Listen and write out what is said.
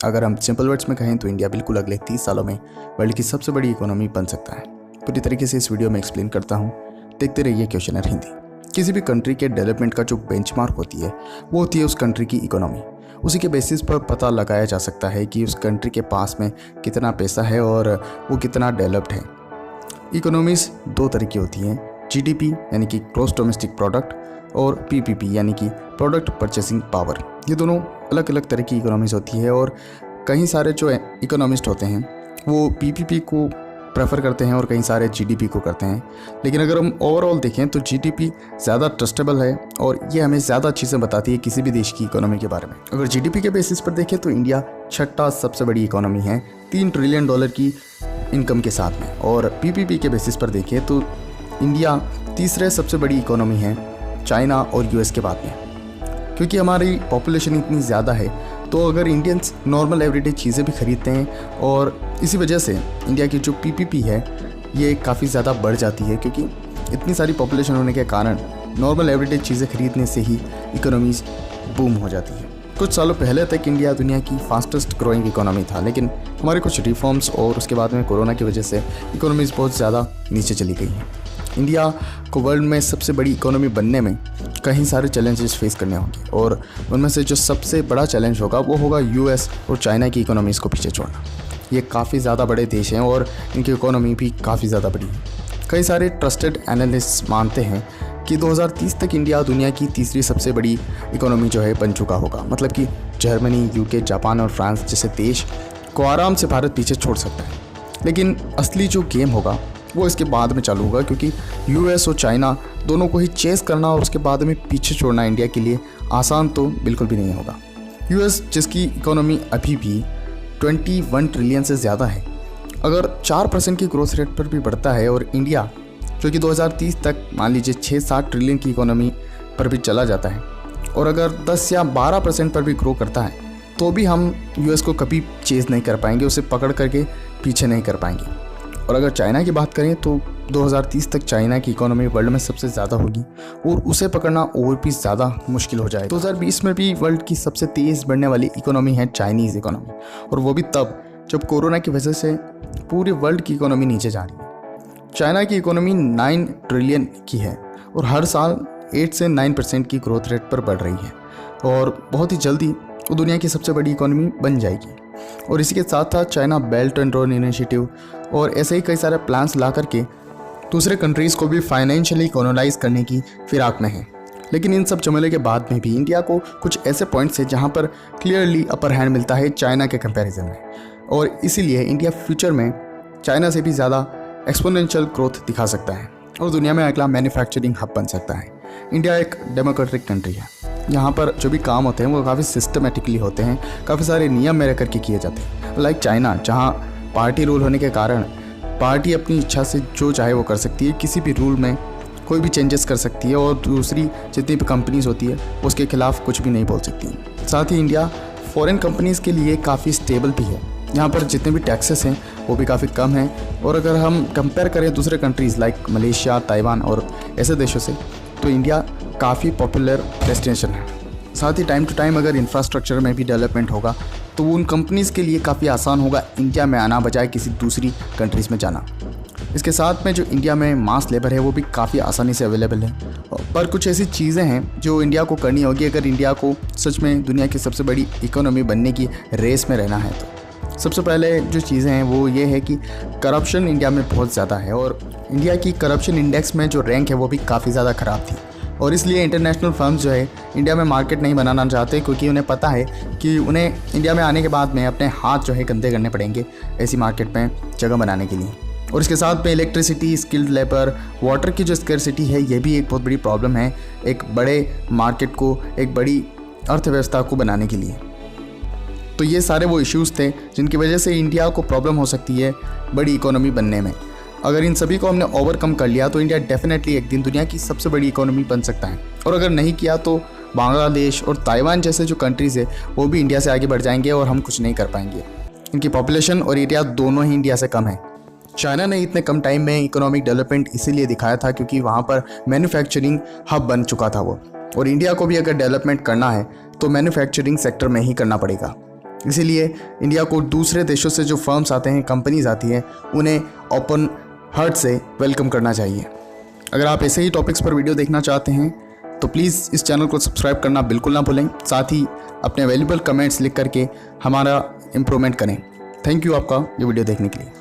अगर हम simple words में कहें तो इंडिया बिल्कुल अगले 30 सालों में वर्ल्ड की सबसे बड़ी इकोनॉमी बन सकता है। पूरी तरीके से इस वीडियो में एक्सप्लेन करता हूँ, देखते रहिए क्वेश्चनर हिंदी। किसी भी कंट्री के डेवलपमेंट का जो बेंचमार्क होती है वो होती है उस कंट्री की इकोनॉमी। उसी के बेसिस पर पता लगाया जा सकता है कि उस कंट्री के पास में कितना पैसा है और वो कितना डेवलप्ड है। इकोनॉमीज़ दो तरह की होती हैं, जीडीपी यानी कि ग्रॉस डोमेस्टिक प्रोडक्ट और पीपीपी यानी कि प्रोडक्ट परचेसिंग पावर। ये दोनों अलग अलग तरह की इकोनॉमीज़ होती है और कई सारे जो इकोनॉमिस्ट होते हैं वो पीपीपी को प्रेफर करते हैं और कई सारे जीडीपी को करते हैं। लेकिन अगर हम ओवरऑल देखें तो जीडीपी ज़्यादा ट्रस्टेबल है और ये हमें ज़्यादा चीज़ें बताती है किसी भी देश की इकोनॉमी के बारे में। अगर जीडीपी के बेसिस पर देखें तो इंडिया छठा सबसे बड़ी इकोनॉमी है $3 ट्रिलियन की इनकम के साथ में, और पीपीपी के बेसिस पर देखें तो इंडिया तीसरे सबसे बड़ी इकोनॉमी है चाइना और यूएस के बाद में। क्योंकि हमारी पॉपुलेशन इतनी ज़्यादा है तो अगर इंडियंस नॉर्मल एवरीडे चीज़ें भी खरीदते हैं और इसी वजह से इंडिया की जो पीपीपी है ये काफ़ी ज़्यादा बढ़ जाती है, क्योंकि इतनी सारी पॉपुलेशन होने के कारण नॉर्मल एवरीडे चीज़ें खरीदने से ही इकोनॉमीज़ बूम हो जाती है। कुछ सालों पहले तक इंडिया दुनिया की फास्टेस्ट ग्रोइंग इकोनॉमी था, लेकिन हमारे कुछ रिफॉर्म्स और उसके बाद में कोरोना की वजह से इकोनॉमीज़ बहुत ज़्यादा नीचे चली गई हैं। इंडिया को वर्ल्ड में सबसे बड़ी इकोनॉमी बनने में कई सारे चैलेंजेस फेस करने होंगे और उनमें से जो सबसे बड़ा चैलेंज होगा वो होगा यूएस और चाइना की इकोनॉमीज़ को पीछे छोड़ना। ये काफ़ी ज़्यादा बड़े देश हैं और इनकी इकोनॉमी भी काफ़ी ज़्यादा बड़ी है। कई सारे ट्रस्टेड एनालिस्ट मानते हैं कि 2030 तक इंडिया दुनिया की तीसरी सबसे बड़ी इकोनॉमी जो है बन चुका होगा। मतलब कि जर्मनी, यूके, जापान और फ्रांस जैसे देश को आराम से भारत पीछे छोड़ सकता है। लेकिन असली जो गेम होगा वो इसके बाद में चालू होगा, क्योंकि यूएस और चाइना दोनों को ही चेस करना और उसके बाद में पीछे छोड़ना इंडिया के लिए आसान तो बिल्कुल भी नहीं होगा। यूएस जिसकी इकोनॉमी अभी भी 21 ट्रिलियन से ज़्यादा है, अगर 4% की ग्रोथ रेट पर भी बढ़ता है और इंडिया जो कि 2030 तक मान लीजिए 6-7 ट्रिलियन की इकोनॉमी पर भी चला जाता है और अगर 10 या 12% पर भी ग्रो करता है तो भी हम यूएस को कभी चेज़ नहीं कर पाएंगे, उसे पकड़ करके पीछे नहीं कर पाएंगे। और अगर चाइना की बात करें तो 2030 तक चाइना की इकोनॉमी वर्ल्ड में सबसे ज़्यादा होगी और उसे पकड़ना और भी ज़्यादा मुश्किल हो जाएगा। 2020 में भी वर्ल्ड की सबसे तेज़ बढ़ने वाली इकोनॉमी है चाइनीज़ इकोनॉमी, और वो भी तब जब कोरोना की वजह से पूरे वर्ल्ड की इकोनॉमी नीचे जा रही है। चाइना की इकोनॉमी 9 ट्रिलियन की है और हर साल 8 से 9% की ग्रोथ रेट पर बढ़ रही है और बहुत ही जल्दी वो दुनिया की सबसे बड़ी इकोनॉमी बन जाएगी। और इसी के साथ साथ China belt and road initiative और ऐसे ही कई सारे प्लान्स ला करके दूसरे कंट्रीज़ को भी फाइनेंशियली कॉलोनाइज करने की फिराक में है। लेकिन इन सब झमेले के बाद में भी इंडिया को कुछ ऐसे पॉइंट्स हैं जहां पर क्लियरली अपर हैंड मिलता है चाइना के कंपैरिजन में, और इसीलिए इंडिया फ्यूचर में चाइना से भी ज़्यादा एक्सपोनेंशियल ग्रोथ दिखा सकता है और दुनिया में अगला मैन्युफैक्चरिंग हब बन सकता है। इंडिया एक डेमोक्रेटिक कंट्री है, यहाँ पर जो भी काम होते हैं वो काफ़ी सिस्टमेटिकली होते हैं, काफ़ी सारे नियम में रह करके किए जाते हैं। लाइक चाइना, जहाँ पार्टी रूल होने के कारण पार्टी अपनी इच्छा से जो चाहे वो कर सकती है, किसी भी रूल में कोई भी चेंजेस कर सकती है और दूसरी जितनी भी कंपनीज़ होती है उसके खिलाफ कुछ भी नहीं बोल सकती। साथ ही इंडिया फॉरेन कंपनीज़ के लिए काफ़ी स्टेबल भी है, यहाँ पर जितने भी टैक्सेस हैं वो भी काफ़ी कम हैं। और अगर हम कंपेयर करें दूसरे कंट्रीज़ लाइक मलेशिया, ताइवान और ऐसे देशों से, तो इंडिया काफ़ी पॉपुलर डेस्टिनेशन है। साथ ही टाइम टू टाइम अगर इंफ्रास्ट्रक्चर में भी डेवलपमेंट होगा तो उन कंपनीज़ के लिए काफ़ी आसान होगा इंडिया में आना बजाय किसी दूसरी कंट्रीज़ में जाना। इसके साथ में जो इंडिया में मास लेबर है वो भी काफ़ी आसानी से अवेलेबल है, पर कुछ ऐसी चीज़ें हैं जो इंडिया को करनी होगी अगर इंडिया को सच में दुनिया की सबसे बड़ी इकोनॉमी बनने की रेस में रहना है। तो सबसे पहले जो चीज़ें हैं वो ये है कि करप्शन इंडिया में बहुत ज़्यादा है और इंडिया की करप्शन इंडेक्स में जो रैंक है वो भी काफ़ी ज़्यादा ख़राब थी, और इसलिए इंटरनेशनल फर्म्स जो है इंडिया में मार्केट नहीं बनाना चाहते, क्योंकि उन्हें पता है कि उन्हें इंडिया में आने के बाद में अपने हाथ जो है गंदे करने पड़ेंगे ऐसी मार्केट में जगह बनाने के लिए। और इसके साथ में इलेक्ट्रिसिटी, स्किल्ड लेबर, वाटर की जो स्कैर्सिटी है ये भी एक बहुत बड़ी प्रॉब्लम है एक बड़े मार्केट को, एक बड़ी अर्थव्यवस्था को बनाने के लिए। तो ये सारे वो इश्यूज़ थे जिनकी वजह से इंडिया को प्रॉब्लम हो सकती है बड़ी इकोनॉमी बनने में। अगर इन सभी को हमने ओवरकम कर लिया तो इंडिया डेफिनेटली एक दिन दुनिया की सबसे बड़ी इकोनॉमी बन सकता है, और अगर नहीं किया तो बांग्लादेश और ताइवान जैसे जो कंट्रीज़ है वो भी इंडिया से आगे बढ़ जाएंगे और हम कुछ नहीं कर पाएंगे। इनकी पॉपुलेशन और एरिया दोनों ही इंडिया से कम है। चाइना ने इतने कम टाइम में इकोनॉमिक डेवलपमेंट इसीलिए दिखाया था क्योंकि वहाँ पर मैन्युफैक्चरिंग हब बन चुका था वो, और इंडिया को भी अगर डेवलपमेंट करना है तो मैन्युफैक्चरिंग सेक्टर में ही करना पड़ेगा। इसीलिए इंडिया को दूसरे देशों से जो फर्म्स आते हैं, कंपनीज आती हैं, उन्हें ओपन हार्ट से वेलकम करना चाहिए। अगर आप ऐसे ही टॉपिक्स पर वीडियो देखना चाहते हैं तो प्लीज़ इस चैनल को सब्सक्राइब करना बिल्कुल ना भूलें। साथ ही अपने वैल्यूबल कमेंट्स लिख करके हमारा इम्प्रूवमेंट करें। थैंक यू आपका ये वीडियो देखने के लिए।